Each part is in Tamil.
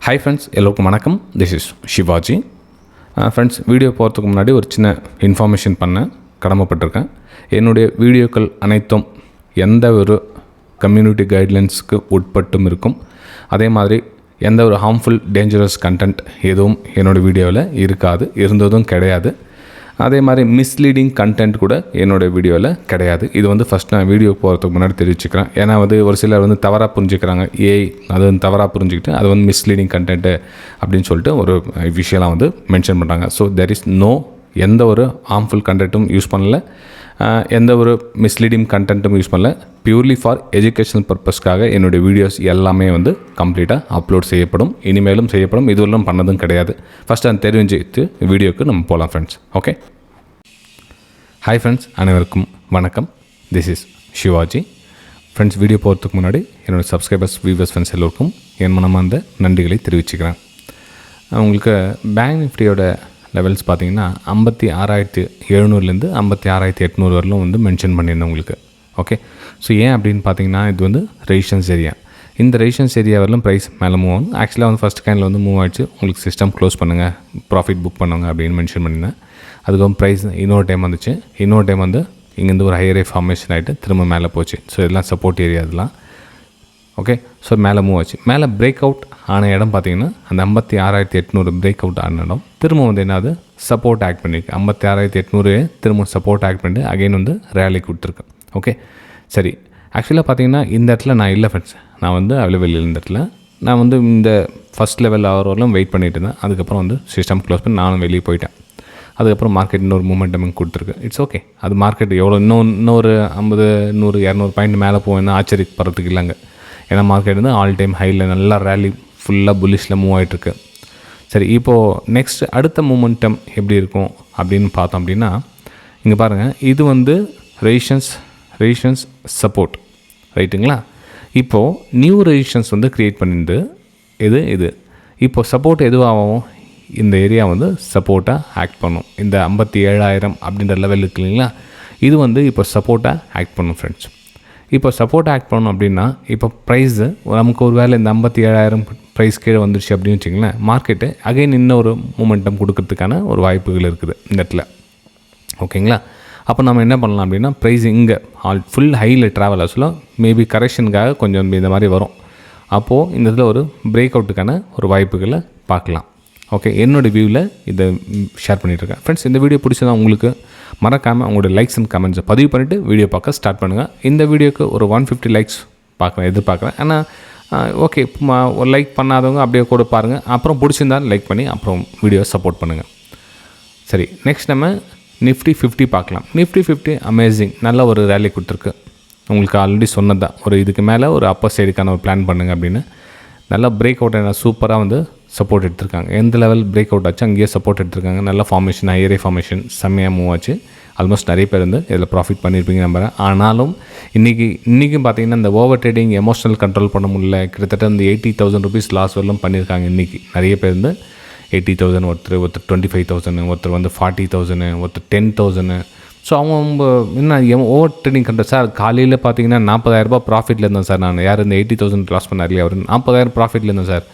ஹாய் ஃப்ரெண்ட்ஸ், எல்லோருக்கும் வணக்கம். This is Sivaji. Friends, video போகிறதுக்கு முன்னாடி ஒரு சின்ன இன்ஃபர்மேஷன் பண்ண கடமைப்பட்டிருக்கேன். என்னுடைய வீடியோக்கள் அனைத்தும் எந்த ஒரு கம்யூனிட்டி கைட்லைன்ஸுக்கு உட்பட்டும் இருக்கும். அதே மாதிரி எந்த ஒரு ஹார்ம்ஃபுல் டேஞ்சரஸ் கண்டென்ட் எதுவும் என்னோடய வீடியோவில் இருக்காது, இருந்ததும் கிடையாது. அதே மாதிரி மிஸ்லீடிங் கண்டென்ட் கூட என்னோடய வீடியோவில் கிடையாது. இது ஃபஸ்ட் நான் வீடியோ போகிறதுக்கு முன்னாடி தெரிவிச்சுக்கிறேன். ஏன்னா ஒரு சிலர் தவறாக புரிஞ்சுக்கிறாங்க. அது தவறாக புரிஞ்சுக்கிட்டு அது மிஸ்லீடிங் கண்டென்ட்டு அப்படின்னு சொல்லிட்டு ஒரு விஷயம்லாம் மென்ஷன் பண்ணுறாங்க. ஸோ தெர் இஸ் எந்த ஒரு ஹார்ம்ஃபுல் கண்டென்ட்டும் யூஸ் பண்ணல, எந்த ஒரு மிஸ்லீடிங் கண்டென்ட்டும் யூஸ் பண்ணல. பியூர்லி ஃபார் எஜுகேஷனல் பர்பஸ்க்காக என்னுடைய வீடியோஸ் எல்லாமே கம்ப்ளீட்டாக அப்லோட் செய்யப்படும், இனிமேலும் செய்யப்படும். இதுவெல்லாம் பண்ணதும் கிடையாது. ஃபஸ்ட்டு அதை தெரிஞ்சுட்டு வீடியோக்கு நம்ம போகலாம் ஃப்ரெண்ட்ஸ். ஓகே, ஹாய் ஃப்ரெண்ட்ஸ், அனைவருக்கும் வணக்கம். This is Sivaji. Friends, video போகிறதுக்கு முன்னாடி என்னோடய சப்ஸ்கிரைபர்ஸ், வியூவர்ஸ், ஃப்ரெண்ட்ஸ் எல்லோருக்கும் என் மனமார்ந்த நன்றிகளை தெரிவிச்சுக்கிறேன். உங்களுக்கு பேங்க் நிஃப்டியோட லெவல்ஸ் பார்த்தீங்கன்னா 56,700 56,800 வரலும் மென்ஷன் பண்ணியிருந்தேன் உங்களுக்கு. ஓகே, ஸோ ஏன் அப்படின்னு பார்த்தீங்கன்னா இது ரெசிஸ்டன்ஸ் ஏரியா. இந்த ரெசிஸ்டன்ஸ் ஏரியா வரலும் ப்ரைஸ் மேலே மூவ் ஆகும். ஆக்சுவலாக ஃபஸ்ட் கேனில் மூவ் ஆகிடுச்சு. உங்களுக்கு சிஸ்டம் க்ளோஸ் பண்ணுங்கள், ப்ராஃபிட் புக் பண்ணுங்க அப்படின்னு மென்ஷன் பண்ணியிருந்தேன். அதுக்கப்புறம் ப்ரைஸ் இன்னொரு டைம் வந்துச்சு. இன்னொரு டைம் இங்கேருந்து ஒரு ஹையரே ஃபார்மேஷன் ஆகிட்டு திரும்ப மேலே போச்சு. ஸோ இதெல்லாம் சப்போர்ட் ஏரியா இதெல்லாம். ஓகே, ஸோ மேலே மூவ் ஆச்சு. மேலே பிரேக் அவுட் ஆன இடம் பார்த்தீங்கன்னா அந்த 56,800 பிரேக் அவுட் ஆன இடம் திரும்ப என்னது சப்போர்ட் ஆக்ட் பண்ணியிருக்கு. 56,800 திரும்ப சப்போர்ட் ஆக்ட் பண்ணிட்டு அகைன் ரேலி கொடுத்துருக்கு. ஓகே, சரி. ஆக்சுவலாக பார்த்தீங்கன்னா இந்த இடத்துல நான் இல்லை ஃப்ரெண்ட்ஸ். நான் அவைலபிள் இந்த இடத்துல நான் இந்த ஃபஸ்ட் லெவல் வரலும் வெயிட் பண்ணிட்டு இருந்தேன். அதுக்கப்புறம் சிஸ்டம் க்ளோஸ் பண்ணி நானும் வெளியே போயிட்டேன். அதுக்கப்புறம் மார்க்கெட் இன்னொரு மூமெண்டம் கொடுத்துருக்கு. It's okay. அது மார்க்கெட் எவ்வளோ இன்னொரு 50, 100, 200 பாயிண்ட் மேலே போவேன்னா ஆச்சரியப்படுறதுக்கு இல்லைங்க. ஏன்னா மார்க்கெட் ஆல் டைம் ஹையில் நல்லா ரேலி ஃபுல்லாக புல்லிஷில் மூவ் ஆகிட்டுருக்கு. சரி, இப்போது நெக்ஸ்ட் அடுத்த மூமெண்டம் எப்படி இருக்கும் அப்படின்னு பார்த்தோம் அப்படின்னா, இங்கே பாருங்கள், இது ரெசிஸ்டன்ஸ் சப்போர்ட் ரைட்டுங்களா. இப்போது நியூ ரெசிஸ்டன்ஸ் க்ரியேட் பண்ணிட்டு இது இப்போது சப்போர்ட் எதுவாகும், இந்த ஏரியா சப்போர்ட்டாக ஆக்ட் பண்ணும். இந்த 57,000 அப்படின்ற லெவல் இருக்கு இல்லைங்களா, இது இப்போ சப்போர்ட்டாக ஆக்ட் பண்ணும் ஃப்ரெண்ட்ஸ். இப்போ சப்போர்ட் ஆக்ட் பண்ணணும் அப்படின்னா இப்போ ப்ரைஸு நமக்கு ஒரு வேளை இந்த 57,000 ப்ரைஸ் கீழே வந்துருச்சு அப்படின்னு வச்சிங்களேன், மார்க்கெட்டு அகைன் இன்னொரு மூமெண்டம் கொடுக்கறதுக்கான ஒரு வாய்ப்புகள் இருக்குது இந்த இடத்துல. ஓகேங்களா. அப்போ நம்ம என்ன பண்ணலாம் அப்படின்னா, ப்ரைஸ் இங்கே ஃபுல் ஹையில் ட்ராவல் ஆச்சுலாம் மேபி கரெக்ஷனுக்காக கொஞ்சம் இந்த மாதிரி வரும். அப்போது இந்த இதில் ஒரு பிரேக் அவுட்டுக்கான ஒரு வாய்ப்புகளை பார்க்கலாம். ஓகே, என்னோடய வியூவில் இதை ஷேர் பண்ணிகிட்ருக்கேன் ஃப்ரெண்ட்ஸ். இந்த வீடியோ பிடிச்சதான் உங்களுக்கு மறக்காமல் உங்களோட லைக்ஸ் அண்ட் கமெண்ட்ஸை பதிவு பண்ணிவிட்டு வீடியோ பார்க்க ஸ்டார்ட் பண்ணுங்கள். இந்த வீடியோக்கு ஒரு 150 லைக்ஸ் எதிர்பார்க்குறேன். ஆனால் ஓகே, ஒரு லைக் பண்ணாதவங்க அப்படியே கூட பாருங்கள். அப்புறம் பிடிச்சிருந்தாலும் லைக் பண்ணி அப்புறம் வீடியோ சப்போர்ட் பண்ணுங்கள். சரி, நெக்ஸ்ட் நம்ம நிஃப்டி 50 பார்க்கலாம். நிஃப்டி 50 அமேசிங், நல்ல ஒரு ரேலி கொடுத்துருக்கு. உங்களுக்கு ஆல்ரெடி சொன்னது தான், ஒரு இதுக்கு மேலே ஒரு அப்பர் சைடுக்கான ஒரு பிளான் பண்ணுங்கள் அப்படின்னு. நல்லா பிரேக் அவுட் சூப்பராக சப்போர்ட் எடுத்திருக்காங்க. எந்த லெவல் பிரேக் அவுட் ஆச்சு அங்கேயே சப்போர்ட் எடுத்திருக்காங்க. நல்ல ஃபார்மேஷன், ஹையரே ஃபார்மேஷன் செம்மையாக மூவ் ஆச்சு. ஆல்மோஸ்ட் நிறைய பேர் இதில் ப்ராஃபிட் பண்ணியிருப்பீங்க நம்புறேன். ஆனாலும் இன்றைக்கும் பார்த்தீங்கன்னா இந்த ஓவர் ட்ரேடிங் எமோஷனல் கண்ட்ரோல் பண்ண முடியல. கிட்டத்தட்ட 80,000 ருபீஸ் லாஸ் வரலும் பண்ணியிருக்காங்க இன்றைக்கி. நிறைய பேர் 80,000, ஒருத்தர் 25,000, ஒருத்தர் 40,000, ஒருத்தர் 10,000. ஸோ அவங்க என்ன ஓவர் ட்ரேடிங் கண்ட்ரோல் சார். காலையில் பார்த்தீங்கன்னா 40,000 ப்ராஃபிட்டில் இருந்தேன் சார். நான் யார் இந்த 80,000 லாஸ் பண்ணார் இல்லையா, அவர் 40,000 ப்ராஃபிட்டில் இருந்தேன் சார்.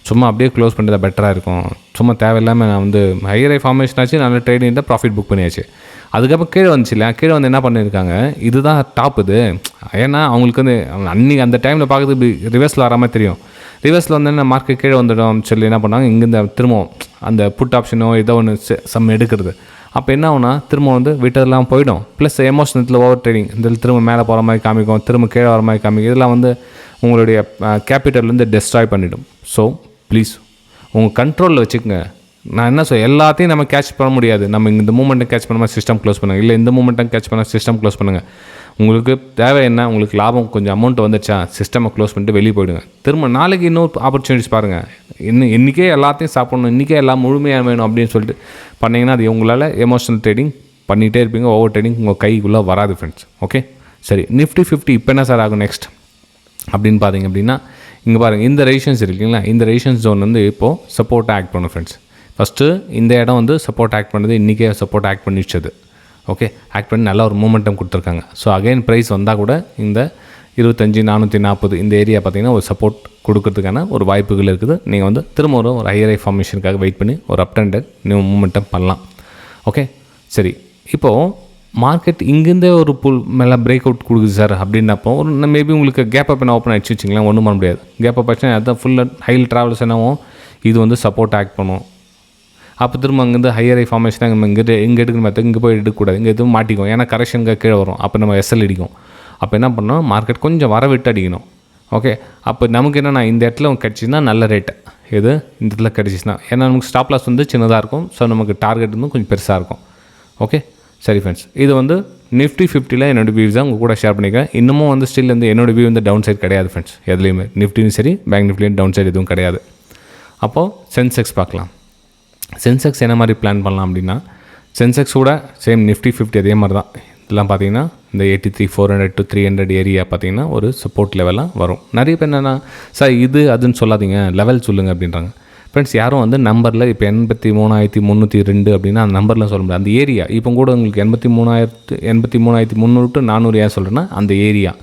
சும்மா அப்படியே க்ளோஸ் பண்ணிட்டு தான் பெட்டராக இருக்கும். சும்மா தேவையில்லாமல் நான் ஹையர் ஃபார்மேஷன் ஆச்சு, நல்ல ட்ரேடிங் தான் ப்ராஃபிட் புக் பண்ணியாச்சு. அதுக்கப்புறம் கீழே வந்துச்சு இல்லையா, கீழே என்ன பண்ணியிருக்காங்க, இதுதான் டாப் இது. ஏன்னா அவங்களுக்கு அன்றைக்கி அந்த டைமில் பார்க்குறது இப்படி ரிவர்ஸில் வராமல் தெரியும். ரிவர்ஸில் என்ன மார்க்கெட் கீழே வந்துடும் சொல்லி என்ன பண்ணாங்க, இங்கேருந்து திரும்பவும் அந்த புட் ஆப்ஷனோ ஏதோ ஒன்று சம் எடுக்கிறது. அப்போ என்ன ஆகுனா திரும்ப விட்டதெல்லாம் போயிடும். ப்ளஸ் எமோஷனத்தில் ஓவர் ட்ரேடிங் இதில் திரும்ப மேலே போகிற மாதிரி காமிக்கும், திரும்ப கீழே வர மாதிரி காமிக்கும். இதெல்லாம் உங்களுடைய கேபிட்டல் டெஸ்ட்ராய் பண்ணிவிடும். ஸோ ப்ளீஸ் உங்கள் கண்ட்ரோலில் வச்சுக்கோங்க. நான் என்ன எல்லாத்தையும் நம்ம கேட்ச் பண்ண முடியாது. நம்ம இந்த மூமெண்ட்டை கேட்ச் பண்ணாமல் சிஸ்டம் க்ளோஸ் பண்ணுங்கள், இல்லை இந்த மூமெண்ட்டை கேட்ச் பண்ணால் சிஸ்டம் க்ளோஸ் பண்ணுங்கள். உங்களுக்கு தேவை என்ன, உங்களுக்கு லாபம் கொஞ்சம் அமௌண்ட் வந்துச்சா சிஸ்டமை க்ளோஸ் பண்ணிட்டு வெளியே போயிடுங்க. திரும்ப நாளைக்கு இன்னொரு ஆப்பர்ச்சுனிட்டிஸ் பாருங்கள். இன்றைக்கே எல்லாத்தையும் சாப்பிடணும், இன்றைக்கே எல்லாம் முழுமையாக வேணும் அப்படின்னு சொல்லிட்டு பண்ணிங்கன்னா அது உங்களால் எமோஷனல் ட்ரேடிங் பண்ணிகிட்டே இருப்பீங்க. ஓவர் ட்ரேடிங் உங்கள் கைக்குள்ளே வராது ஃப்ரெண்ட்ஸ். ஓகே, சரி. நிஃப்டி 50 இப்போ என்ன சார் ஆகும் நெக்ஸ்ட் அப்படின்னு பார்த்தீங்க அப்படின்னா, இங்கே பாருங்கள், இந்த ரெசிஸ்டன்ஸ் இருக்குங்களா, இந்த ரெசிஸ்டன்ஸ் ஜோன் இப்போது சப்போர்ட்டாக ஆக்ட் பண்ணும் ஃப்ரெண்ட்ஸ். ஃபஸ்ட்டு இந்த இடம் சப்போர்ட் ஆக்ட் பண்ணுறது, இன்றைக்கே சப்போர்ட் ஆக்ட் பண்ணிடுச்சது. ஓகே, ஆக்ட் பண்ணி நல்லா ஒரு மூமெண்டம் கொடுத்துருக்காங்க. ஸோ அகைன் ப்ரைஸ் வந்தால் கூட இந்த 25 440 இந்த ஏரியா பார்த்திங்கன்னா ஒரு சப்போர்ட் கொடுக்கறதுக்கான ஒரு வாய்ப்புகள் இருக்குது. நீங்கள் வந்து திரும்ப ஒரு ஹையர் ஃபார்மேஷனுக்காக வெயிட் பண்ணி ஒரு அப் அண்ட் நியூ மூமெண்டம் பண்ணலாம். ஓகே, சரி. இப்போது மார்க்கெட் இங்கேருந்தே ஒரு புல் மேலே பிரேக் அவுட் கொடுக்குது சார் அப்படின்னப்போ ஒரு மேபி உங்களுக்கு கேப் அப் என்ன ஓப்பன் ஆகிடுச்சு வச்சிங்களேன், ஒன்றும் பண்ண முடியாது. கேப் அப் ஆச்சுன்னா அதுதான் ஃபுல்லாக ஹைல் ட்ராவல்ஸ் என்னவும் இது வந்து சப்போர்ட் ஆக்ட் பண்ணும். அப்போ திரும்ப அங்கேருந்து ஹையர் ஃபார்மேஷனாக நம்ம இங்கே எடுக்கணும் பார்த்து இங்கே போய் எடுக்கக்கூடாது, இங்கே எதுவும் மாட்டிக்கும். ஏன்னா கரெக்ஷனுக்கு கீழே வரும், அப்போ நம்ம எஸ்எல் அடிக்கும். அப்போ என்ன பண்ணணும், மார்க்கெட் கொஞ்சம் வர விட்டு அடிக்கணும். ஓகே, அப்போ நமக்கு என்னென்னா இந்த இடத்துல கிடச்சின்னா நல்ல ரேட்டு எது இந்த இடத்துல கிடச்சிச்சுன்னா, ஏன்னா நமக்கு ஸ்டாப் லாஸ் வந்து சின்னதாக இருக்கும். ஸோ நமக்கு டார்கெட் வந்து கொஞ்சம் பெருசாக இருக்கும். ஓகே, சரி ஃப்ரெண்ட்ஸ், இது வந்து நிஃப்டி 50ல் என்னோடய வியூஸ் தான் உங்கள் கூட ஷேர் பண்ணிக்கிறேன். இன்னமும் வந்து ஸ்டில் வந்து என்னோடய வியூ வந்து டவுன் சைட் கிடையாது ஃப்ரெண்ட்ஸ், எதுலேயுமே நிஃப்டியும் சரி பேங்க் நிஃப்டிலையும் டவுன் சைடு எதுவும் கிடையாது. அப்போது சென்செக்ஸ் பார்க்கலாம். சென்செக்ஸ் என்ன மாதிரி பிளான் பண்ணலாம் அப்படின்னா, சென்செக்ஸோட சேம் நிஃப்டி 50 அதே மாதிரி தான். இதெல்லாம் பார்த்தீங்கன்னா இந்த 83 400 to 300 ஏரியா பார்த்தீங்கன்னா ஒரு சப்போர்ட் லெவலாக வரும். நிறைய பேர் என்னென்னா சார் இது அதுன்னு சொல்லாதீங்க, லெவல் சொல்லுங்கள் அப்படின்றாங்க. ஃப்ரெண்ட்ஸ், யாரும் வந்து நம்பரில் இப்போ 83,302 அப்படின்னா அந்த நம்பர்லாம் சொல்ல முடியாது. அந்த ஏரியா இப்போ கூட உங்களுக்கு 83,300 to 400 ஏன் சொல்கிறேன்னா அந்த ஏரியா.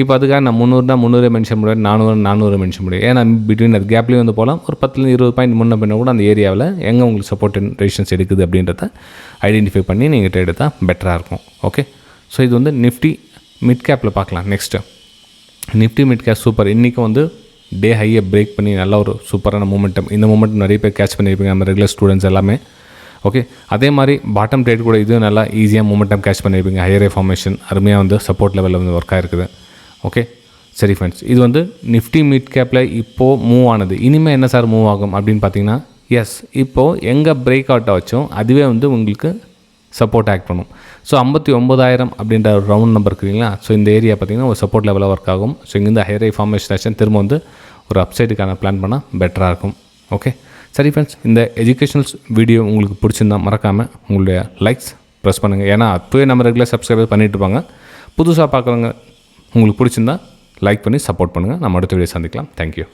இப்போ அதுக்காக நான் 300 300 மென்ஷன் முடியாது, 400 மென்ஷன் முடியாது. ஏன்னா பிட்வீன் அது கேப்லேயும் வந்து போகலாம். ஒரு 10-20 பாயிண்ட் முன்ன பின்ன கூட அந்த ஏரியாவில் எங்கே உங்களுக்கு சப்போர்ட் ரெசிஸ்டன்ஸ் எடுக்குது அப்படின்றத ஐடென்டிஃபை பண்ணி நீங்கள் ட்ரேட் எடுத்தால் பெட்டராக இருக்கும். ஓகே, ஸோ இது வந்து நிஃப்டி மிட் கேப்பில் பார்க்கலாம். Next Nifty mid cap super. இன்றைக்கும் வந்து டே ஹையை பிரேக் பண்ணி நல்ல ஒரு சூப்பரான மூமெண்டம். இந்த மூமெண்டம் நிறைய பேர் கேட்ச் பண்ணியிருப்பீங்க, நம்ம ரெகுலர் ஸ்டூடெண்ட்ஸ் எல்லாமே. ஓகே, அதே மாதிரி பாட்டம் ட்ரேட் கூட இதுவும் நல்லா ஈஸியாக மூமெண்டம் கேட்ச் பண்ணியிருப்பீங்க. ஹையர் ஃபார்மேஷன் அருமையாக வந்து சப்போர்ட் லெவலில் வந்து ஒர்க் ஆகிருக்குது. ஓகே, சரி ஃப்ரெண்ட்ஸ், இது வந்து நிஃப்டி மிட் கேப்பில் இப்போது மூவ் ஆனது. இனிமேல் என்ன சார் மூவ் ஆகும் அப்படின்னு பார்த்தீங்கன்னா, எஸ் இப்போது எங்கே பிரேக் அவுட்டை வச்சோம் அதுவே வந்து உங்களுக்கு சப்போர்ட் ஆக்ட் பண்ணும். ஸோ 59,000 அப்படின்ற ஒரு ரவுண்ட் நம்பர் இருக்குங்களா. ஸோ இந்த ஏரியா பார்த்திங்கன்னா ஒரு சப்போர்ட் லெவலாக ஒர்க் ஆகும். ஸோ இங்கேருந்து ஹையர் ஃபார்மேஷன் ஆக்ஷன் திரும்ப வந்து ஒரு அப்சைடுக்கான பிளான் பண்ணால் பெட்டராக இருக்கும். ஓகே, சரி ஃப்ரெண்ட்ஸ், இந்த எஜுகேஷனல்ஸ் வீடியோ உங்களுக்கு பிடிச்சிருந்தா மறக்காமல் உங்களுடைய லைக்ஸ் ப்ரெஸ் பண்ணுங்கள். ஏன்னா அப்போவே நம்ம ரெகுலர் சப்ஸ்கிரைபர் பண்ணிட்டு இருப்பாங்க. புதுசாக பார்க்குறவங்க உங்களுக்கு பிடிச்சிருந்தா லைக் பண்ணி சப்போர்ட் பண்ணுங்கள். நம்ம அடுத்த வீடியோ சந்திக்கலாம். தேங்க்யூ.